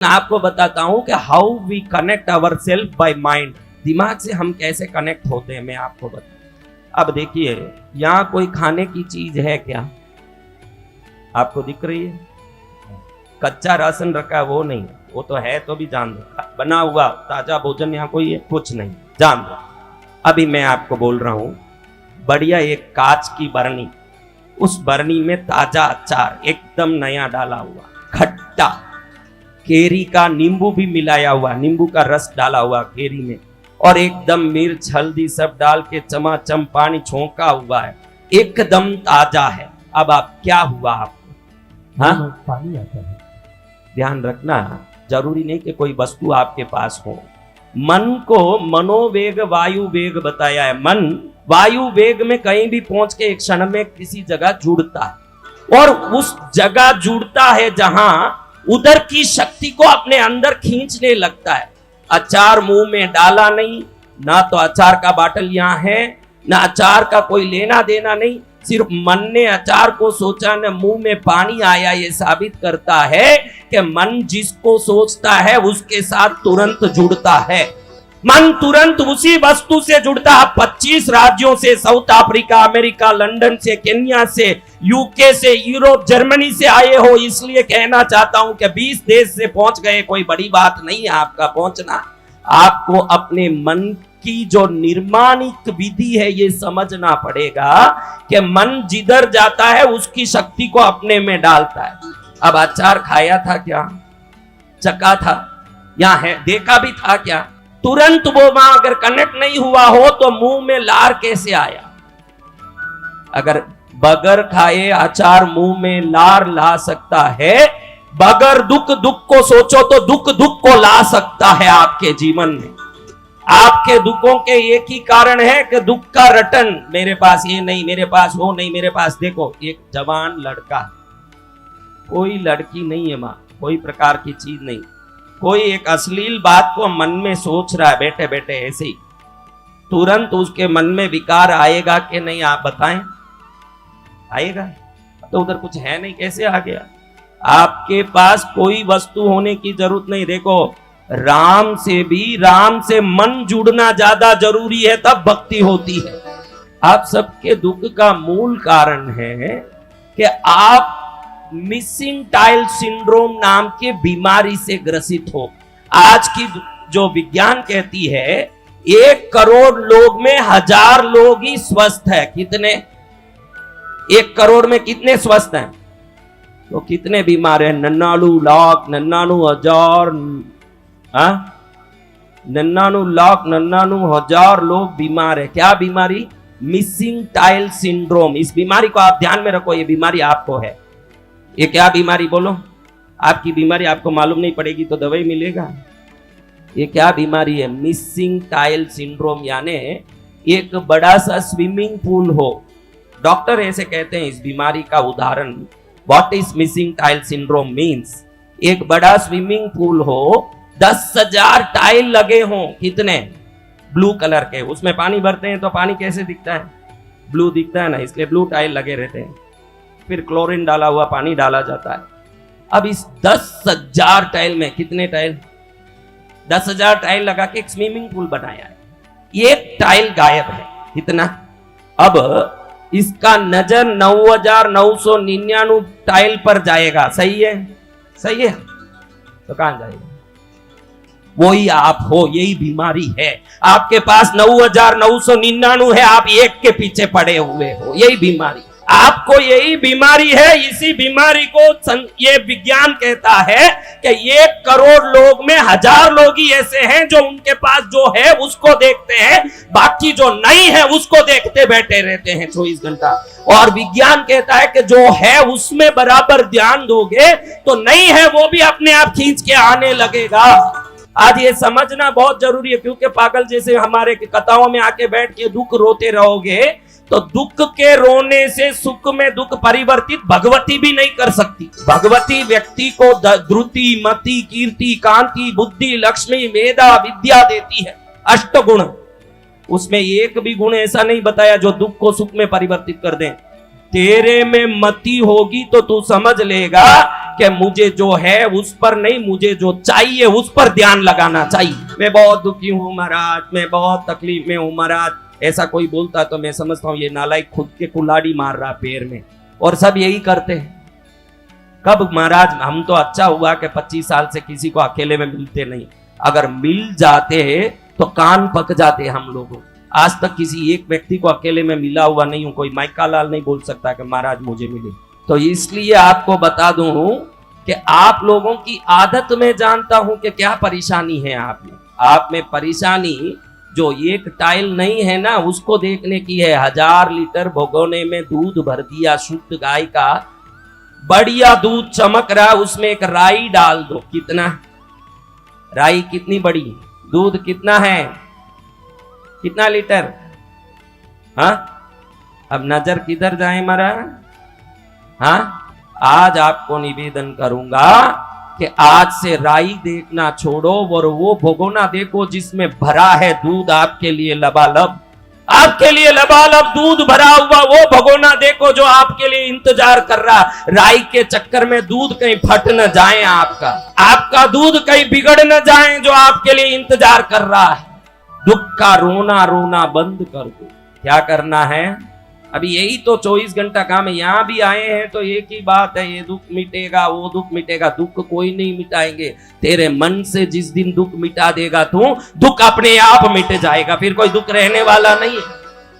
आपको बताता हूं कि how we connect our self by mind. दिमाग से हम कैसे कनेक्ट होते हैं मैं आपको बता। अब देखिए यहां कोई खाने की चीज है क्या? आपको दिख रही है? कच्चा राशन रखा है वो नहीं, वो तो है तो भी जान दो। बना हुआ ताजा भोजन यहाँ कोई है? कुछ नहीं, जान दो। अभी मैं आपको बोल रहा हूं बढ़िया एक कांच की बरनी, उस बरनी में ताजा अचार एकदम नया डाला हुआ, खट्टा केरी का नींबू भी मिलाया हुआ, नींबू का रस डाला हुआ केरी में, और एकदम मिर्च हल्दी सब डाल के चमाचम पानी छोंका हुआ है, एकदम ताजा है। अब आप क्या हुआ आपको? हाँ, पानी आता है। ध्यान रखना, जरूरी नहीं कि कोई वस्तु आपके पास हो। मन को मनोवेग वायु वेग बताया है। मन वायु वेग में कहीं भी पहुंच के एक क्षण में किसी जगह जुड़ता है, और उस जगह जुड़ता है जहां उधर की शक्ति को अपने अंदर खींचने लगता है। अचार मुंह में डाला नहीं, ना तो अचार का बाटल यहां है, ना अचार का कोई लेना देना नहीं, सिर्फ मन ने अचार को सोचा, न मुंह में पानी आया। ये साबित करता है कि मन जिसको सोचता है उसके साथ तुरंत जुड़ता है। मन तुरंत उसी वस्तु से जुड़ता है। 25 राज्यों से, साउथ अफ्रीका, अमेरिका, लंदन से, केन्या से, यूके से, यूरोप, जर्मनी से आए हो, इसलिए कहना चाहता हूं कि 20 देश से पहुंच गए, कोई बड़ी बात नहीं है आपका पहुंचना। आपको अपने मन की जो निर्माणिक विधि है ये समझना पड़ेगा कि मन जिधर जाता है उसकी शक्ति को अपने में डालता है। अब अचार खाया था क्या? चखा था? यहां है, देखा भी था क्या? तुरंत वो वहां अगर कनेक्ट नहीं हुआ हो तो मुंह में लार कैसे आया? अगर बगैर खाए अचार मुंह में लार ला सकता है, बगैर दुख को सोचो तो दुख को ला सकता है आपके जीवन में। आपके दुखों के एक ही कारण है कि दुख का रटन, मेरे पास ये नहीं, मेरे पास वो नहीं, मेरे पास देखो एक जवान लड़का, कोई लड़की नहीं है मां, कोई प्रकार की चीज नहीं, कोई एक अश्लील बात को मन में सोच रहा है बैठे बैठे ऐसे ही, तुरंत उसके मन में विकार आएगा कि नहीं? आप बताएं, आएगा? तो उधर कुछ है नहीं, कैसे आ गया? आपके पास कोई वस्तु होने की जरूरत नहीं। देखो राम से मन जुड़ना ज्यादा जरूरी है, तब भक्ति होती है। आप सबके दुख का मूल कारण है कि आप मिसिंग टाइल सिंड्रोम नाम के बीमारी से ग्रसित हो। आज की जो विज्ञान कहती है 1 करोड़ लोग में 1000 लोग ही स्वस्थ है। कितने? 1 करोड़ में कितने स्वस्थ हैं? तो कितने बीमार हैं? 99 लाख 99 हजार 99 लाख 99 हजार लोग बीमार है। क्या बीमारी? Missing tile syndrome. इस बीमारी को आप ध्यान में रखो, ये बीमारी आपको है। ये क्या बीमारी बोलो? आपकी बीमारी आपको मालूम नहीं पड़ेगी तो दवाई मिलेगा। ये क्या बीमारी है? मिसिंग टाइल सिंड्रोम, यानी एक बड़ा सा स्विमिंग पूल हो। डॉक्टर ऐसे कहते हैं इस बीमारी का उदाहरण। What is missing tile syndrome means? एक बड़ा स्विमिंग पूल हो, 10,000 टाइल लगे हों, कितने? ब्लू कलर के, उसमें पानी भरते हैं तो पानी कैसे दिखता है? ब्लू दिखता है ना, इसलिए ब्लू टाइल लगे रहते हैं। फिर क्लोरीन डाला हुआ पानी डाला जाता है। अब इस 10,000 टाइल में कितने टाइल? 10,000 टाइल लगा के एक स्विमिंग पूल बनाया है। एक टाइल गायब है। कितना? अब इसका नजर 9,999 टाइल पर जाएगा। सही है? सही है? तो कहां जाएगा? वही आप हो, यही बीमारी है। आपके पास 9,999 है, आप एक के पीछे पड़े हुए हो, यही बीमारी आपको, यही बीमारी है। इसी बीमारी को ये विज्ञान कहता है कि 1 करोड़ लोग में 1000 लोग ही ऐसे हैं जो उनके पास जो है उसको देखते हैं, बाकी जो नहीं है उसको देखते बैठे रहते हैं 24 घंटा। और विज्ञान कहता है कि जो है उसमें बराबर ध्यान दोगे तो नहीं है वो भी अपने आप खींच के आने लगेगा। आज ये समझना बहुत जरूरी है, क्योंकि पागल जैसे हमारे कथाओं में आके बैठ के दुख रोते रहोगे तो दुख के रोने से सुख में दुख परिवर्तित भगवती भी नहीं कर सकती। भगवती व्यक्ति को द्रुति, मति, कीर्ति, कांति, बुद्धि, लक्ष्मी, मेधा, विद्या देती है। 8 गुण, उसमें एक भी गुण ऐसा नहीं बताया जो दुख को सुख में परिवर्तित कर दें। तेरे में मति होगी तो तू समझ लेगा कि मुझे जो है उस पर नहीं, मुझे जो चाहिए उस पर ध्यान लगाना चाहिए। मैं बहुत दुखी हूं महाराज, मैं बहुत तकलीफ में हूं महाराज, ऐसा कोई बोलता तो मैं समझता हूं ये नालायक खुद के कुल्हाड़ी मार रहा पैर में। और सब यही करते हैं। कब महाराज हम तो अच्छा हुआ कि 25 साल से किसी को अकेले में मिलते नहीं, अगर मिल जाते तो कान पक जाते हम लोगों। आज तक किसी एक व्यक्ति को अकेले में मिला हुआ नहीं हूं, कोई माइका लाल नहीं बोल सकता कि महाराज मुझे मिले। तो इसलिए आपको बता दूं कि आप लोगों की आदत में जानता हूं कि क्या परेशानी है आप में परेशानी जो एक टाइल नहीं है ना उसको देखने की है। 1000 लीटर भगोने में दूध भर दिया शुद्ध गाय का, बढ़िया दूध चमक रहा, उसमें एक राई डाल दो। कितना राई कितनी बड़ी, दूध कितना है, कितना लीटर? हाँ अब नजर किधर जाए हमारा? हाँ आज आपको निवेदन करूंगा कि आज से राई देखना छोड़ो और वो भगोना देखो जिसमें भरा है दूध आपके लिए लबालब, आपके लिए लबालब दूध भरा हुआ वो भगोना देखो जो आपके लिए इंतजार कर रहा। राई के चक्कर में दूध कहीं फट न जाए, आपका दूध कहीं बिगड़ न जाए जो आपके लिए इंतजार कर रहा है। दुख का रोना रोना बंद कर दो। क्या करना है? अभी यही तो 24 घंटा काम है। यहां भी आए हैं तो एक ही बात है, ये दुख मिटेगा वो दुख मिटेगा। दुख कोई नहीं मिटाएंगे, तेरे मन से जिस दिन दुख मिटा देगा तू, दुख अपने आप मिट जाएगा, फिर कोई दुख रहने वाला नहीं है।